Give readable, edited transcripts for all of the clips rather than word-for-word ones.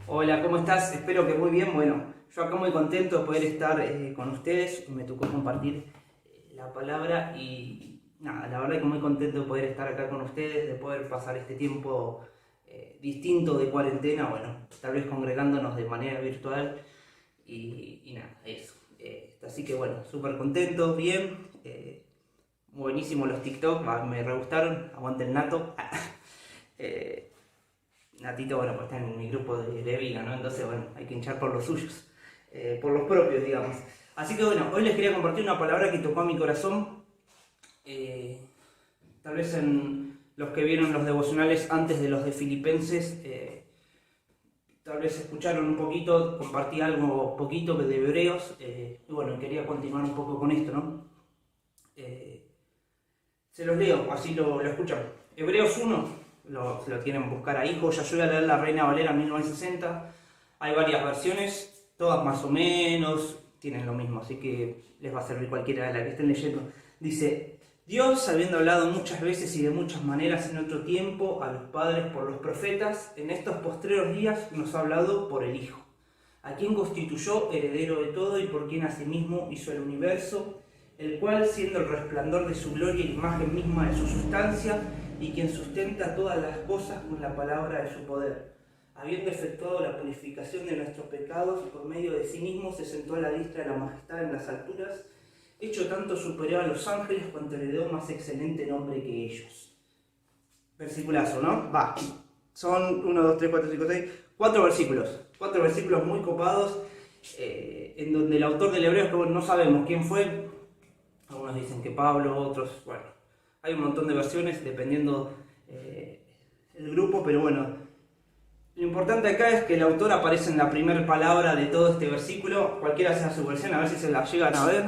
Hola, ¿cómo estás? Espero que muy bien. Bueno, yo acá muy contento de poder estar con ustedes. Me tocó compartir la palabra y nada, la verdad que muy contento de poder estar acá con ustedes, de poder pasar este tiempo distinto de cuarentena, bueno, tal vez congregándonos de manera virtual y nada, eso. Así que bueno, súper contento, bien. Buenísimo los TikTok, me re gustaron, aguante el nato. Eh, Natito, bueno, pues está en mi grupo de Viga, ¿no? Entonces, bueno, hay que hinchar por los suyos, por los propios, digamos. Así que, bueno, hoy les quería compartir una palabra que tocó a mi corazón. eh, Tal vez en los que vieron los devocionales antes de los de Filipenses, tal vez escucharon un poquito, compartí algo poquito de Hebreos, y bueno, quería continuar un poco con esto, ¿no? Eh, Se los leo, así lo escuchan. Hebreos 1, se lo tienen que buscar ahí. Ya yo voy a leer la Reina Valera 1960. Hay varias versiones, todas más o menos, tienen lo mismo, así que les va a servir cualquiera de la que estén leyendo. Dice, Dios, habiendo hablado muchas veces y de muchas maneras en otro tiempo a los padres por los profetas, en estos postreros días nos ha hablado por el Hijo, a quien constituyó heredero de todo y por quien asimismo hizo el universo, el cual, siendo el resplandor de su gloria y imagen misma de su sustancia, y quien sustenta todas las cosas con la palabra de su poder, habiendo efectuado la purificación de nuestros pecados, por medio de sí mismo se sentó a la diestra de la majestad en las alturas, hecho tanto superior a los ángeles cuanto le dio más excelente nombre que ellos. Versiculazo, ¿no? Va. Son 1, 2, 3, 4, 5, 6, 4 versículos. 4 versículos muy copados, en donde el autor del Hebreo, que no sabemos quién fue. Algunos dicen que Pablo, otros, bueno, hay un montón de versiones dependiendo el grupo, pero bueno, lo importante acá es que el autor aparece en la primera palabra de todo este versículo, cualquiera sea su versión, a ver si se la llegan a ver.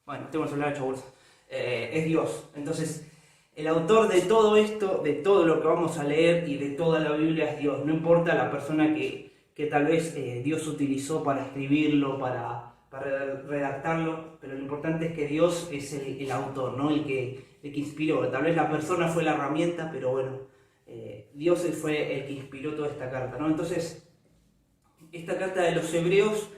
Bueno, tengo el celular hecho bolsa. Es Dios. Entonces, el autor de todo esto, de todo lo que vamos a leer y de toda la Biblia es Dios. No importa la persona que tal vez Dios utilizó para escribirlo, para redactarlo, pero lo importante es que Dios es el autor, ¿no? El que inspiró. Tal vez la persona fue la herramienta, pero bueno, Dios fue el que inspiró toda esta carta, ¿no? Entonces, esta carta de los Hebreos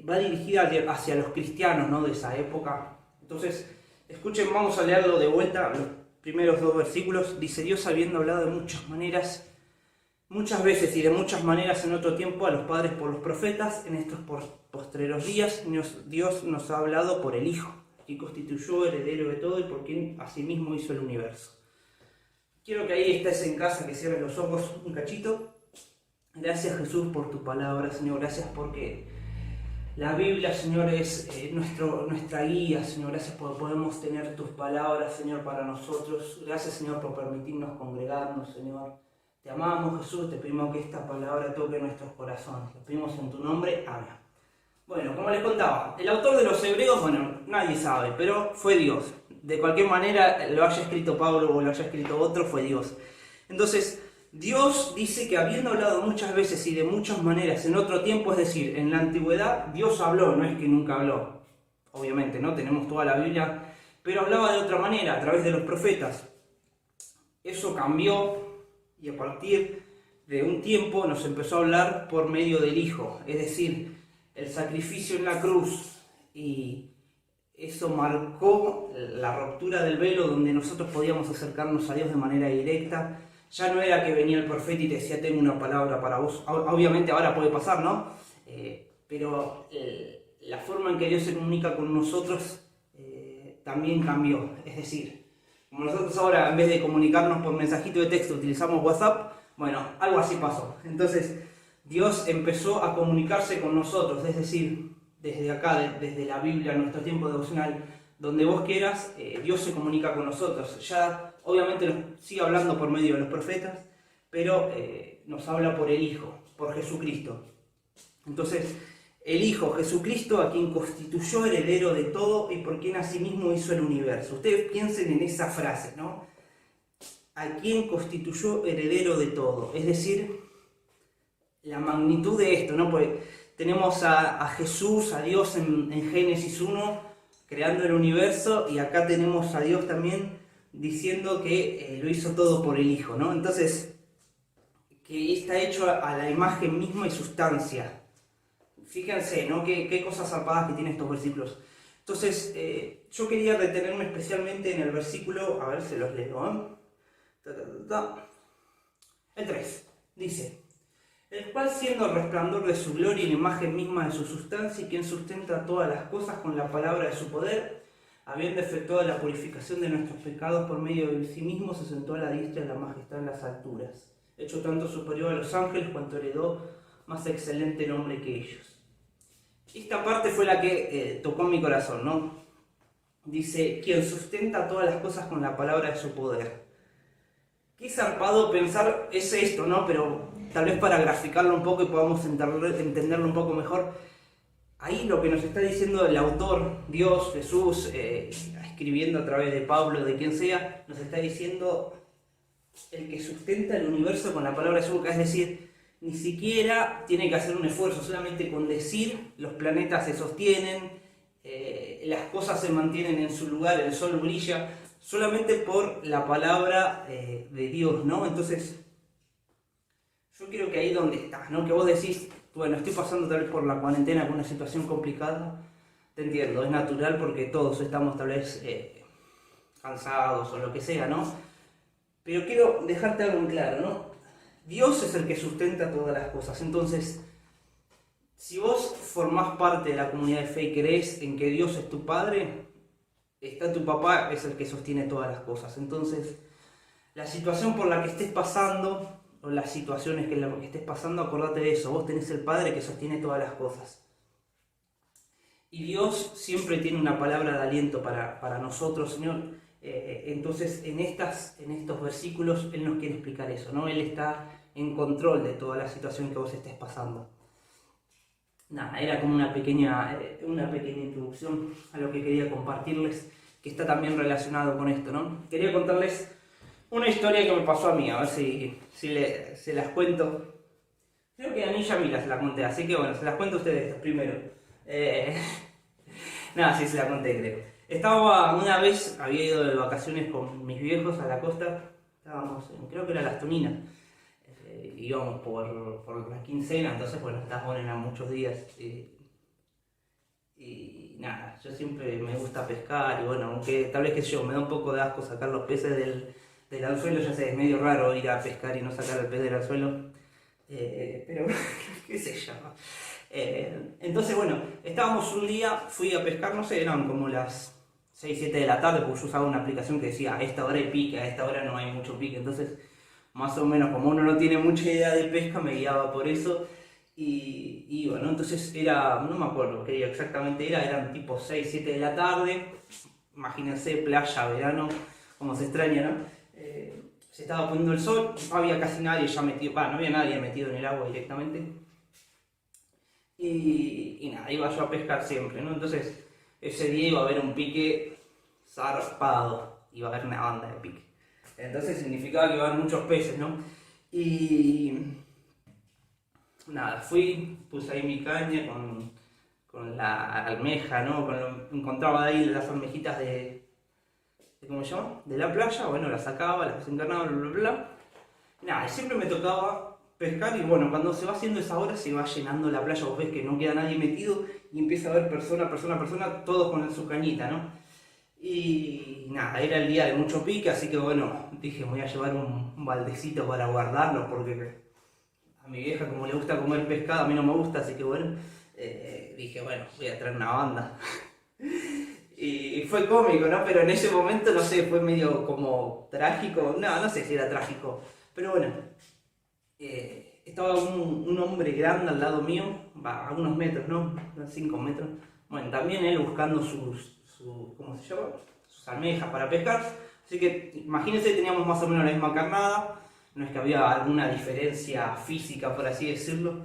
va dirigida hacia los cristianos, ¿no? De esa época. Entonces, escuchen, vamos a leerlo de vuelta, los primeros 2 versículos. Dice, Dios habiendo hablado de muchas maneras, muchas veces y de muchas maneras en otro tiempo a los padres por los profetas, en estos postreros días Dios nos ha hablado por el Hijo, que constituyó heredero de todo y por quien asimismo hizo el universo. Quiero que ahí estés en casa, que cierres los ojos un cachito. Gracias Jesús por tu palabra, Señor, gracias porque la Biblia, Señor, es nuestra guía, Señor. Gracias por podemos tener tus palabras, Señor, para nosotros. Gracias, Señor, por permitirnos congregarnos, Señor. Te amamos, Jesús. Te pedimos que esta palabra toque nuestros corazones. Lo pedimos en tu nombre. Amén. Bueno, como les contaba, el autor de los Hebreos, bueno, nadie sabe, pero fue Dios. De cualquier manera, lo haya escrito Pablo o lo haya escrito otro, fue Dios. Entonces, Dios dice que habiendo hablado muchas veces y de muchas maneras en otro tiempo, es decir, en la antigüedad, Dios habló, no es que nunca habló. Obviamente, ¿no? Tenemos toda la Biblia, pero hablaba de otra manera, a través de los profetas. Eso cambió y a partir de un tiempo nos empezó a hablar por medio del Hijo, es decir, el sacrificio en la cruz, y eso marcó la ruptura del velo donde nosotros podíamos acercarnos a Dios de manera directa. Ya no era que venía el profeta y te decía, tengo una palabra para vos. Obviamente ahora puede pasar, ¿no? Pero la forma en que Dios se comunica con nosotros también cambió. Es decir, como nosotros ahora en vez de comunicarnos por mensajito de texto utilizamos WhatsApp, bueno, algo así pasó. Entonces Dios empezó a comunicarse con nosotros, es decir, desde acá, desde la Biblia, nuestro tiempo devocional, donde vos quieras, Dios se comunica con nosotros. Ya obviamente nos sigue hablando por medio de los profetas, pero nos habla por el Hijo, por Jesucristo. Entonces, el Hijo, Jesucristo, a quien constituyó heredero de todo y por quien asimismo hizo el universo. Ustedes piensen en esa frase, ¿no? A quien constituyó heredero de todo. Es decir, la magnitud de esto, ¿no? Pues tenemos a Jesús, a Dios en Génesis 1, creando el universo, y acá tenemos a Dios también diciendo que lo hizo todo por el Hijo, ¿no? Entonces, que está hecho a la imagen misma y sustancia. Fíjense, ¿no? Qué cosas zarpadas que tienen estos versículos. Entonces, yo quería detenerme especialmente en el versículo, a ver si los leo, El 3, dice: el cual siendo el resplandor de su gloria y la imagen misma de su sustancia, y quien sustenta todas las cosas con la palabra de su poder, habiendo efectuado la purificación de nuestros pecados por medio de sí mismo, se sentó a la diestra de la majestad en las alturas, hecho tanto superior a los ángeles cuanto heredó más excelente nombre que ellos. Esta parte fue la que tocó mi corazón, ¿no? Dice, quien sustenta todas las cosas con la palabra de su poder. Qué zarpado pensar es esto, ¿no? Pero tal vez para graficarlo un poco y podamos entenderlo un poco mejor. Ahí lo que nos está diciendo el autor, Dios, Jesús, escribiendo a través de Pablo, de quien sea, nos está diciendo el que sustenta el universo con la palabra de su boca. Es decir, ni siquiera tiene que hacer un esfuerzo, solamente con decir los planetas se sostienen, las cosas se mantienen en su lugar, el sol brilla, solamente por la palabra de Dios, ¿no? Entonces, yo creo que ahí donde estás, ¿no? Que vos decís, bueno, estoy pasando tal vez por la cuarentena con una situación complicada, te entiendo, es natural porque todos estamos tal vez cansados o lo que sea, ¿no? Pero quiero dejarte algo en claro, ¿no? Dios es el que sustenta todas las cosas. Entonces, si vos formás parte de la comunidad de fe y creés en que Dios es tu Padre, está tu papá, es el que sostiene todas las cosas. Entonces, la situación por la que estés pasando, o las situaciones que estés pasando, acordate de eso. Vos tenés el Padre que sostiene todas las cosas. Y Dios siempre tiene una palabra de aliento para nosotros, Señor. Entonces, en estos versículos, Él nos quiere explicar eso, ¿no? Él está en control de toda la situación que vos estés pasando. Nada, era como una pequeña introducción a lo que quería compartirles, que está también relacionado con esto, ¿no? Quería contarles una historia que me pasó a mí, a ver si se las cuento. Creo que a mí ya se la conté, así que bueno, se las cuento a ustedes primero. Nada, sí se la conté, creo. Una vez, había ido de vacaciones con mis viejos a la costa, estábamos creo que era Las Toninas, íbamos por la quincena, entonces bueno, eran muchos días, y nada, yo siempre me gusta pescar, y bueno, aunque tal vez me da un poco de asco sacar los peces del anzuelo, ya sé, es medio raro ir a pescar y no sacar el pez del anzuelo, pero qué sé yo. Entonces bueno, estábamos un día, fui a pescar, no sé, eran como las 6, 7 de la tarde, porque yo usaba una aplicación que decía a esta hora hay pique, a esta hora no hay mucho pique, entonces más o menos como uno no tiene mucha idea de pesca me guiaba por eso y bueno, entonces no me acuerdo qué día exactamente eran tipo 6, 7 de la tarde, imagínense playa, verano, como se extraña, ¿no? Se estaba poniendo el sol, no había casi nadie ya metido, no había nadie metido en el agua directamente. Y nada, iba yo a pescar siempre, ¿no? Entonces, ese día iba a haber un pique zarpado, iba a haber una banda de pique. Entonces significaba que iba a haber muchos peces, ¿no? Y nada, puse ahí mi caña con la almeja, ¿no? Encontraba ahí las almejitas ¿cómo se llama? De la playa, bueno, las sacaba, las desencarnaba, bla, bla, bla. Nada, siempre me tocaba pescar y bueno, cuando se va haciendo esa hora se va llenando la playa, vos ves que no queda nadie metido y empieza a ver persona, todos con su cañita, ¿no? Y nada, era el día de mucho pique, así que bueno, dije, me voy a llevar un baldecito para guardarlo porque a mi vieja como le gusta comer pescado, a mí no me gusta, así que bueno, dije, bueno, voy a traer una banda. Y fue cómico, ¿no? Pero en ese momento, no sé, fue medio como trágico, no sé si era trágico, pero bueno. Estaba un hombre grande al lado mío, a unos metros, ¿no? 5 metros. Bueno, también él buscando ¿cómo se llama? Sus almejas para pescar. Así que imagínense, teníamos más o menos la misma carnada. No es que había alguna diferencia física, por así decirlo.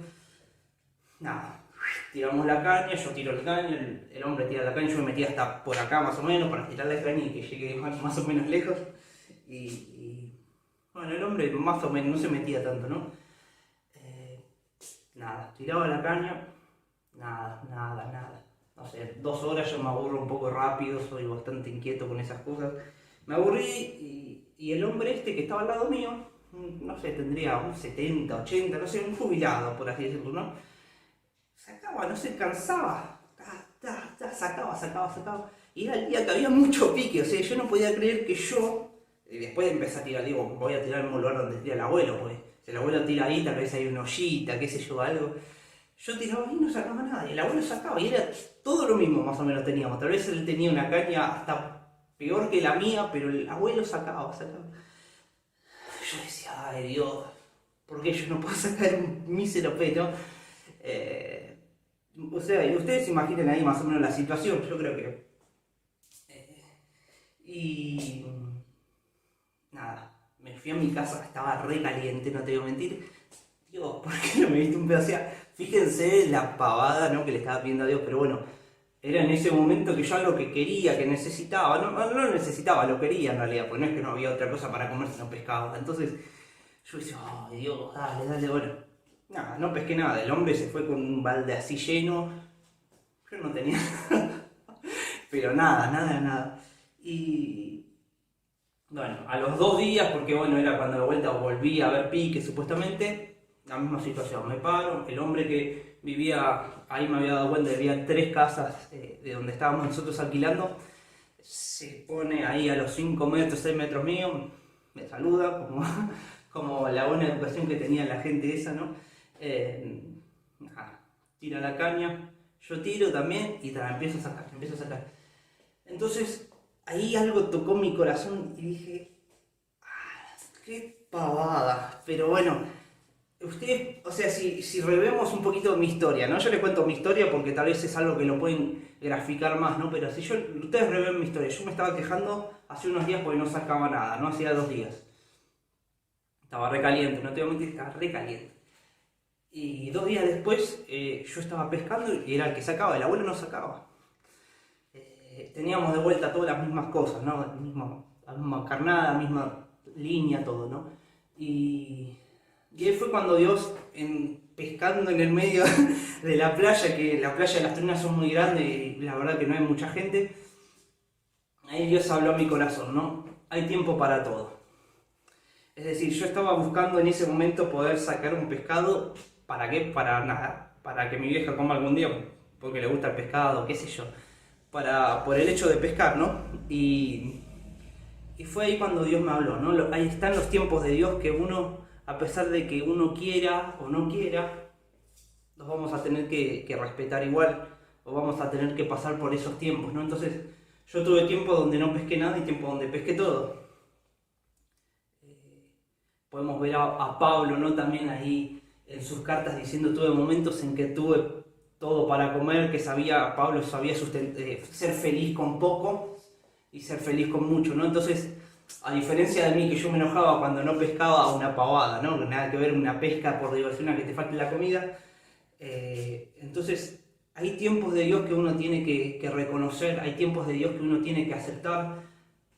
Nada, tiramos la caña, yo tiro el caño, el hombre tira la caña, yo me metí hasta por acá más o menos para tirar la caña y que llegue más o menos lejos. Bueno, el hombre más o menos no se metía tanto, ¿no? Nada, tiraba la caña, nada. No sé, 2 horas yo me aburro un poco rápido, soy bastante inquieto con esas cosas. Me aburrí y el hombre que estaba al lado mío, no sé, tendría un 70, 80, no sé, un jubilado, por así decirlo, ¿no? Sacaba, no se cansaba, sacaba. Y era el día que había mucho pique, o sea, yo no podía creer que yo, y después empecé a tirar, digo, voy a tirar el mismo lugar donde tira el abuelo, pues, si el abuelo tira ahí, tal vez hay una ollita, qué sé yo, algo. Yo tiraba ahí y no sacaba nada, y el abuelo sacaba, y era todo lo mismo más o menos teníamos, tal vez él tenía una caña hasta peor que la mía, pero el abuelo sacaba. Yo decía, ay Dios, ¿por qué yo no puedo sacar un mísero pelo? O sea, y ustedes imaginen ahí más o menos la situación, yo creo que... y... nada, me fui a mi casa, estaba re caliente, no te voy a mentir. Dios, ¿por qué no me diste un pedazo? O sea, fíjense la pavada, ¿no?, que le estaba pidiendo a Dios, pero bueno, era en ese momento que yo algo que quería, que necesitaba, no necesitaba, lo quería en realidad, porque no es que no había otra cosa para comer si no pescaba. Entonces yo decía, ay Dios, dale, bueno. Nada, no pesqué nada, el hombre se fue con un balde así lleno, yo no tenía pero nada. Y bueno, a los 2 días, porque bueno, era cuando de vuelta volví a ver pique supuestamente, la misma situación, me paro, el hombre que vivía, ahí me había dado cuenta, había 3 casas de donde estábamos nosotros alquilando, se pone ahí a los 5 metros, 6 metros mío, me saluda, como la buena educación que tenía la gente esa, ¿no? Tira la caña, yo tiro también y empiezo a sacar. Entonces, ahí algo tocó mi corazón y dije, qué pavada, pero bueno, ustedes, o sea, si revemos un poquito mi historia, ¿no? Yo les cuento mi historia porque tal vez es algo que lo pueden graficar más, ¿no? Pero si ustedes reven mi historia, yo me estaba quejando hace unos días porque no sacaba nada, ¿no? Hacía 2 días. Estaba recaliente, no te voy a mentir, estaba recaliente. Y 2 días después yo estaba pescando y era el que sacaba, el abuelo no sacaba. Teníamos de vuelta todas las mismas cosas, ¿no? La misma carnada, la misma línea, todo, ¿no? Y ahí fue cuando Dios, pescando en el medio de la playa, que la playa de las Trinas son muy grandes y la verdad que no hay mucha gente, ahí Dios habló a mi corazón, ¿no? Hay tiempo para todo. Es decir, yo estaba buscando en ese momento poder sacar un pescado, ¿para qué? Para nada, para que mi vieja coma algún día, porque le gusta el pescado, qué sé yo, por el hecho de pescar, ¿no? Y fue ahí cuando Dios me habló, ¿no? Ahí están los tiempos de Dios que uno, a pesar de que uno quiera o no quiera, los vamos a tener que respetar igual, o vamos a tener que pasar por esos tiempos, ¿no? Entonces, yo tuve tiempo donde no pesqué nada y tiempo donde pesqué todo. Podemos ver a Pablo, ¿no? También ahí en sus cartas diciendo, tuve momentos en que tuve todo para comer, que Pablo sabía ser feliz con poco y ser feliz con mucho, ¿no? Entonces, a diferencia de mí, que yo me enojaba cuando no pescaba una pavada, ¿no? Nada que ver una pesca por diversión a que te falte la comida. Entonces, hay tiempos de Dios que uno tiene que reconocer, hay tiempos de Dios que uno tiene que aceptar,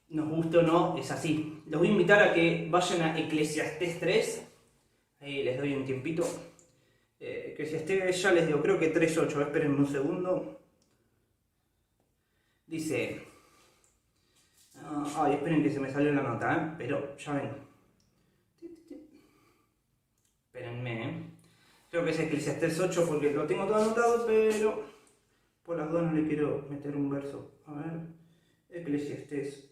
nos guste o no, es así. Los voy a invitar a que vayan a Eclesiastés 3, ahí les doy un tiempito. Eclesiastés ya les digo, creo que 3.8, espérenme un segundo. Dice, esperen que se me salió la nota, pero ya ven. Espérenme, creo que es Eclesiastés 8 porque lo tengo todo anotado, pero por las dudas no le quiero meter un verso. A ver, Eclesiastés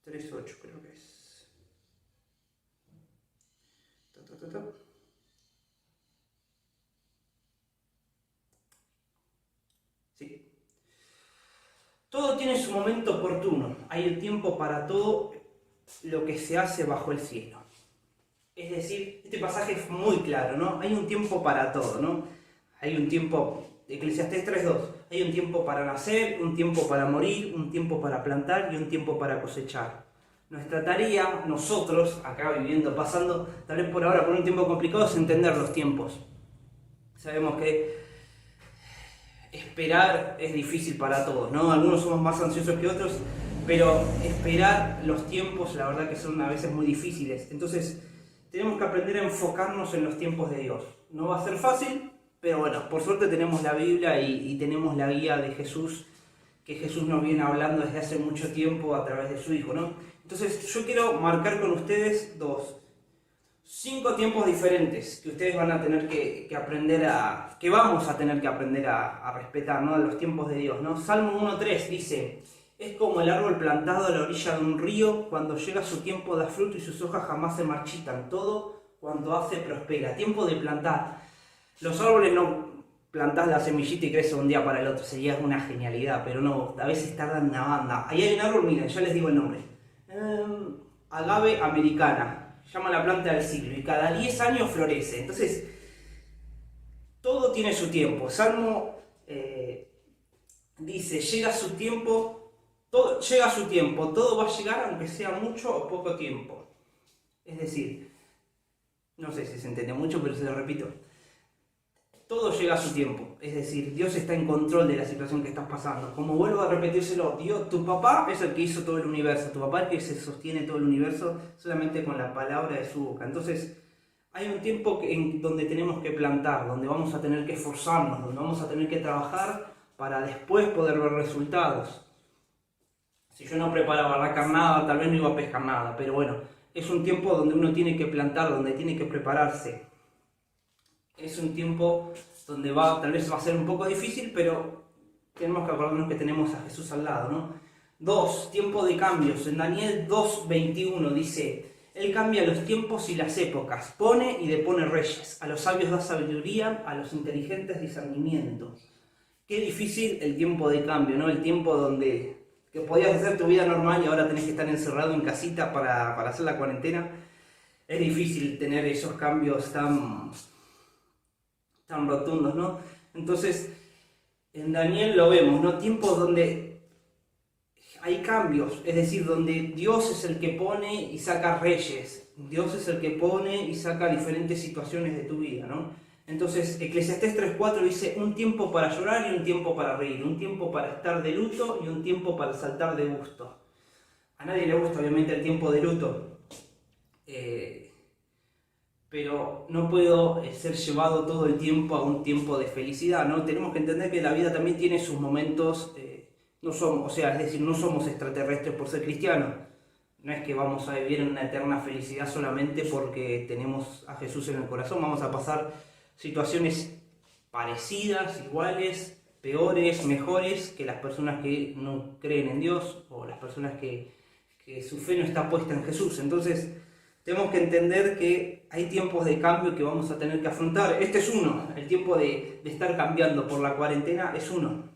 3.8 creo que es. Sí. Todo tiene su momento oportuno. Hay el tiempo para todo lo que se hace bajo el cielo. Es decir, este pasaje es muy claro, ¿no? Hay un tiempo para todo, ¿no? Hay un tiempo, Eclesiastés 3.2, hay un tiempo para nacer, un tiempo para morir, un tiempo para plantar y un tiempo para cosechar. Nuestra tarea, nosotros, acá viviendo, pasando, tal vez por ahora por un tiempo complicado, es entender los tiempos. Sabemos que esperar es difícil para todos, ¿no? Algunos somos más ansiosos que otros, pero esperar los tiempos, la verdad que son a veces muy difíciles. Entonces, tenemos que aprender a enfocarnos en los tiempos de Dios. No va a ser fácil, pero bueno, por suerte tenemos la Biblia y tenemos la guía de Jesús, que Jesús nos viene hablando desde hace mucho tiempo a través de su Hijo, ¿no? Entonces yo quiero marcar con ustedes 5 tiempos diferentes que ustedes van a tener que aprender que vamos a tener que aprender a respetar, ¿no? Los tiempos de Dios, ¿no? Salmo 1.3 dice: es como el árbol plantado a la orilla de un río, cuando llega su tiempo da fruto y sus hojas jamás se marchitan, todo cuanto hace prospera. Tiempo de plantar. Los árboles no plantás la semillita y crece de un día para el otro, sería una genialidad, pero no, a veces tardan una banda. Ahí hay un árbol, miren, ya les digo el nombre. Agave americana, llama la planta del siglo, y cada 10 años florece. Entonces, todo tiene su tiempo. Salmo dice, llega su tiempo, todo va a llegar aunque sea mucho o poco tiempo. Es decir, no sé si se entiende mucho, pero se lo repito. Todo llega a su tiempo, es decir, Dios está en control de la situación que estás pasando. Como vuelvo a repetírselo, Dios, tu papá es el que hizo todo el universo, tu papá es el que se sostiene todo el universo solamente con la palabra de su boca. Entonces, hay un tiempo donde tenemos que plantar, donde vamos a tener que esforzarnos, donde vamos a tener que trabajar para después poder ver resultados. Si yo no preparaba la carnada, tal vez no iba a pescar nada, pero bueno, es un tiempo donde uno tiene que plantar, donde tiene que prepararse. Es un tiempo donde tal vez va a ser un poco difícil, pero tenemos que acordarnos que tenemos a Jesús al lado, ¿no? 2, tiempo de cambios. En Daniel 2:21 dice: Él cambia los tiempos y las épocas, pone y depone reyes, a los sabios da sabiduría, a los inteligentes discernimiento. Qué difícil el tiempo de cambio, ¿no? El tiempo donde que podías hacer tu vida normal y ahora tenés que estar encerrado en casita para hacer la cuarentena. Es difícil tener esos cambios tan rotundos, ¿no? Entonces, en Daniel lo vemos, ¿no? Tiempos donde hay cambios, es decir, donde Dios es el que pone y saca reyes, Dios es el que pone y saca diferentes situaciones de tu vida, ¿no? Entonces, Eclesiastés 3:4 dice: un tiempo para llorar y un tiempo para reír, un tiempo para estar de luto y un tiempo para saltar de gusto. A nadie le gusta, obviamente, el tiempo de luto. Pero no puedo ser llevado todo el tiempo a un tiempo de felicidad, ¿no? Tenemos que entender que la vida también tiene sus momentos, no somos extraterrestres por ser cristianos. No es que vamos a vivir en una eterna felicidad solamente porque tenemos a Jesús en el corazón. Vamos a pasar situaciones parecidas, iguales, peores, mejores que las personas que no creen en Dios o las personas que su fe no está puesta en Jesús. Entonces, tenemos que entender que hay tiempos de cambio que vamos a tener que afrontar. Este es uno, el tiempo de estar cambiando por la cuarentena es uno.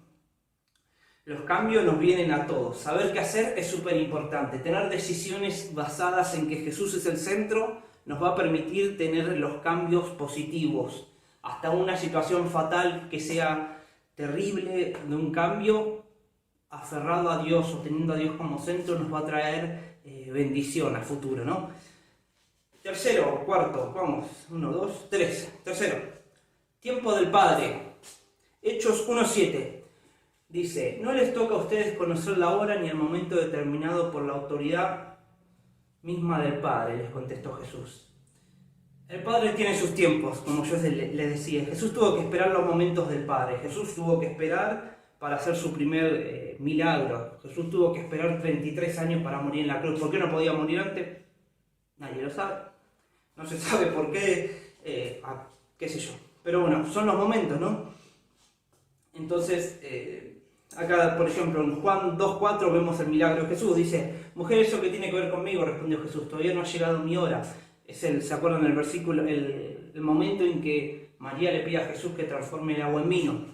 Los cambios nos vienen a todos. Saber qué hacer es súper importante. Tener decisiones basadas en que Jesús es el centro nos va a permitir tener los cambios positivos. Hasta una situación fatal que sea terrible de un cambio, aferrado a Dios o teniendo a Dios como centro, nos va a traer bendición al futuro, ¿no? Tercero, cuarto, vamos, 1, 2, 3. Tercero, tiempo del Padre. Hechos 1:7 dice: no les toca a ustedes conocer la hora ni el momento determinado por la autoridad misma del Padre, les contestó Jesús. El Padre tiene sus tiempos, como yo les decía. Jesús tuvo que esperar los momentos del Padre. Jesús tuvo que esperar para hacer su primer milagro. Jesús tuvo que esperar 33 años para morir en la cruz. ¿Por qué no podía morir antes? Nadie lo sabe. No se sabe por qué, qué sé yo. Pero bueno, son los momentos, ¿no? Entonces, acá, por ejemplo, en Juan 2:4 vemos el milagro de Jesús. Dice: mujer, ¿eso qué tiene que ver conmigo? Respondió Jesús: todavía no ha llegado mi hora. ¿Se acuerdan del versículo? El momento en que María le pide a Jesús que transforme el agua en vino.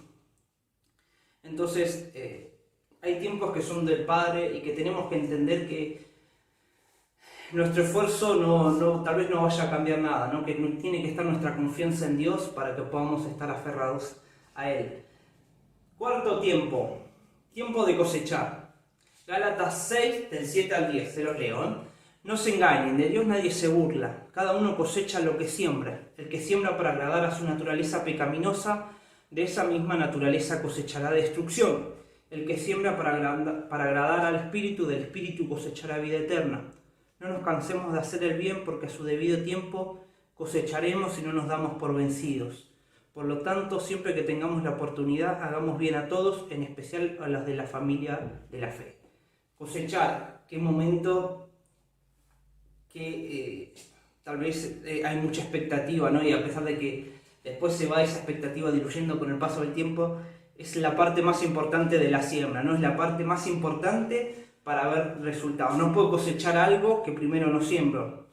Entonces, hay tiempos que son del Padre y que tenemos que entender que nuestro esfuerzo tal vez no vaya a cambiar nada, ¿no? Que tiene que estar nuestra confianza en Dios para que podamos estar aferrados a Él. Cuarto tiempo, tiempo de cosechar. Gálatas 6, del 7 al 10, se los leo, ¿eh? No se engañen, de Dios nadie se burla. Cada uno cosecha lo que siembra. El que siembra para agradar a su naturaleza pecaminosa, de esa misma naturaleza cosechará destrucción. El que siembra para agradar al Espíritu, del Espíritu cosechará vida eterna. No nos cansemos de hacer el bien, porque a su debido tiempo cosecharemos si no nos damos por vencidos. Por lo tanto, siempre que tengamos la oportunidad, hagamos bien a todos, en especial a los de la familia de la fe. Cosechar, qué momento que tal vez hay mucha expectativa, ¿no? Y a pesar de que después se va esa expectativa diluyendo con el paso del tiempo, es la parte más importante de la siembra, ¿no? Es la parte más importante para ver resultados. No puedo cosechar algo que primero no siembro.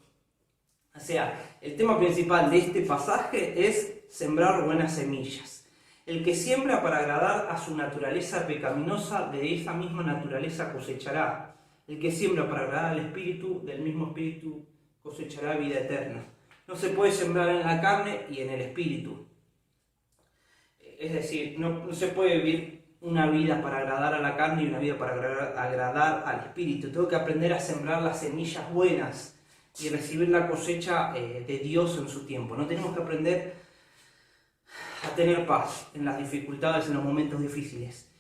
O sea, el tema principal de este pasaje es sembrar buenas semillas. El que siembra para agradar a su naturaleza pecaminosa, de esa misma naturaleza cosechará. El que siembra para agradar al Espíritu, del mismo Espíritu cosechará vida eterna. No se puede sembrar en la carne y en el Espíritu. Es decir, no se puede vivir una vida para agradar a la carne y una vida para agradar al Espíritu. Tengo que aprender a sembrar las semillas buenas y recibir la cosecha de Dios en su tiempo. No tenemos que aprender a tener paz en las dificultades, en los momentos difíciles.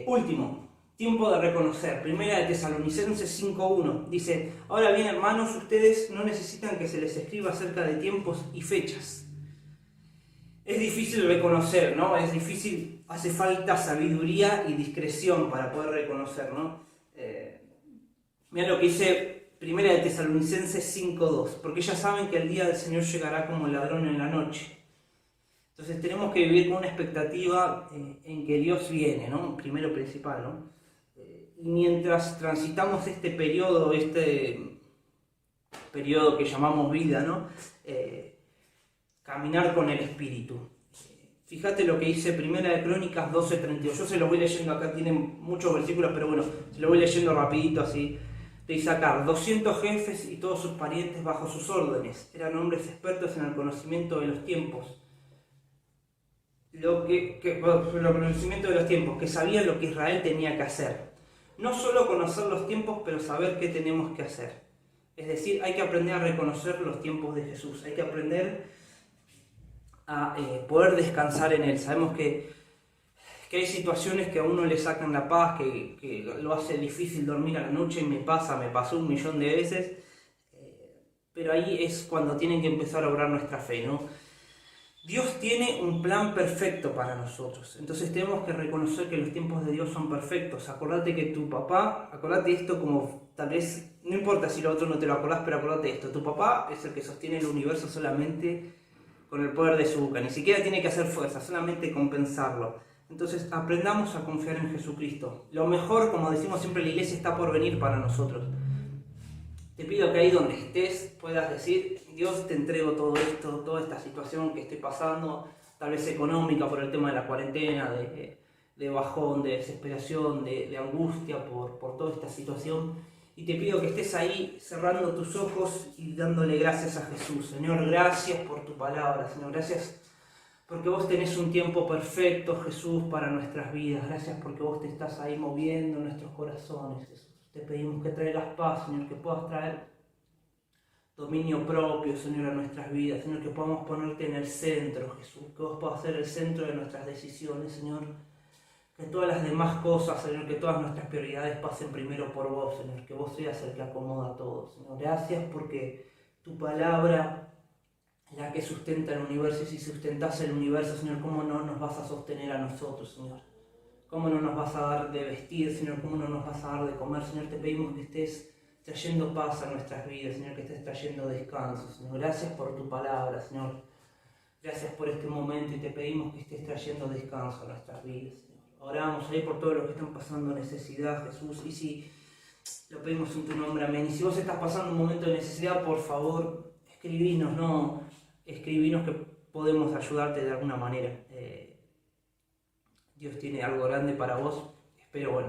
Último, tiempo de reconocer. Primera de Tesalonicenses 5:1 dice: ahora bien, hermanos, ustedes no necesitan que se les escriba acerca de tiempos y fechas. Es difícil reconocer, ¿no? Es difícil, hace falta sabiduría y discreción para poder reconocer, ¿no? Mira lo que dice Primera de Tesalonicenses 5:2, porque ya saben que el día del Señor llegará como ladrón en la noche. Entonces tenemos que vivir con una expectativa en que Dios viene, ¿no? Primero principal, ¿no? Y mientras transitamos este periodo que llamamos vida, ¿no? Caminar con el Espíritu. Fíjate lo que dice Primera de Crónicas 12:32. Yo se lo voy leyendo acá, tienen muchos versículos, pero bueno, se lo voy leyendo rapidito así. De Isaacar, 200 jefes y todos sus parientes bajo sus órdenes. Eran hombres expertos en el conocimiento de los tiempos. El conocimiento de los tiempos, que sabían lo que Israel tenía que hacer. No solo conocer los tiempos, pero saber qué tenemos que hacer. Es decir, hay que aprender a reconocer los tiempos de Jesús. Hay que aprender a poder descansar en Él. Sabemos que hay situaciones que a uno le sacan la paz, que lo hace difícil dormir a la noche, y me pasó 1.000.000 de veces, pero ahí es cuando tienen que empezar a obrar nuestra fe, ¿no? Dios tiene un plan perfecto para nosotros, entonces tenemos que reconocer que los tiempos de Dios son perfectos. Acordate que tu papá, acordate esto como tal vez, no importa si lo otro no te lo acordás, pero acordate esto, tu papá es el que sostiene el universo solamente con el poder de su boca, ni siquiera tiene que hacer fuerza, solamente compensarlo. Entonces aprendamos a confiar en Jesucristo. Lo mejor, como decimos siempre, la iglesia está por venir para nosotros. Te pido que ahí donde estés puedas decir: Dios, te entrego todo esto, toda esta situación que estoy pasando, tal vez económica por el tema de la cuarentena, de bajón, de desesperación, de angustia por toda esta situación. Y te pido que estés ahí cerrando tus ojos y dándole gracias a Jesús. Señor, gracias por tu palabra. Señor, gracias porque vos tenés un tiempo perfecto, Jesús, para nuestras vidas. Gracias porque vos te estás ahí moviendo en nuestros corazones, Jesús. Te pedimos que traigas paz, Señor, que puedas traer dominio propio, Señor, a nuestras vidas. Señor, que podamos ponerte en el centro, Jesús. Que vos puedas ser el centro de nuestras decisiones, Señor. Que todas las demás cosas, Señor, que todas nuestras prioridades pasen primero por vos, Señor. Que vos seas el que acomoda todo, Señor. Gracias porque tu palabra, la que sustenta el universo, y si sustentás el universo, Señor, ¿cómo no nos vas a sostener a nosotros, Señor? ¿Cómo no nos vas a dar de vestir, Señor? ¿Cómo no nos vas a dar de comer, Señor? Te pedimos que estés trayendo paz a nuestras vidas, Señor, que estés trayendo descanso, Señor. Gracias por tu palabra, Señor. Gracias por este momento y te pedimos que estés trayendo descanso a nuestras vidas, Señor. Oramos ahí por todos los que están pasando necesidad, Jesús, y si lo pedimos en tu nombre, amén. Y si vos estás pasando un momento de necesidad, por favor, escribinos que podemos ayudarte de alguna manera. Dios tiene algo grande para vos. Espero,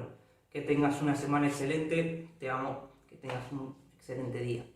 que tengas una semana excelente. Te amo, que tengas un excelente día.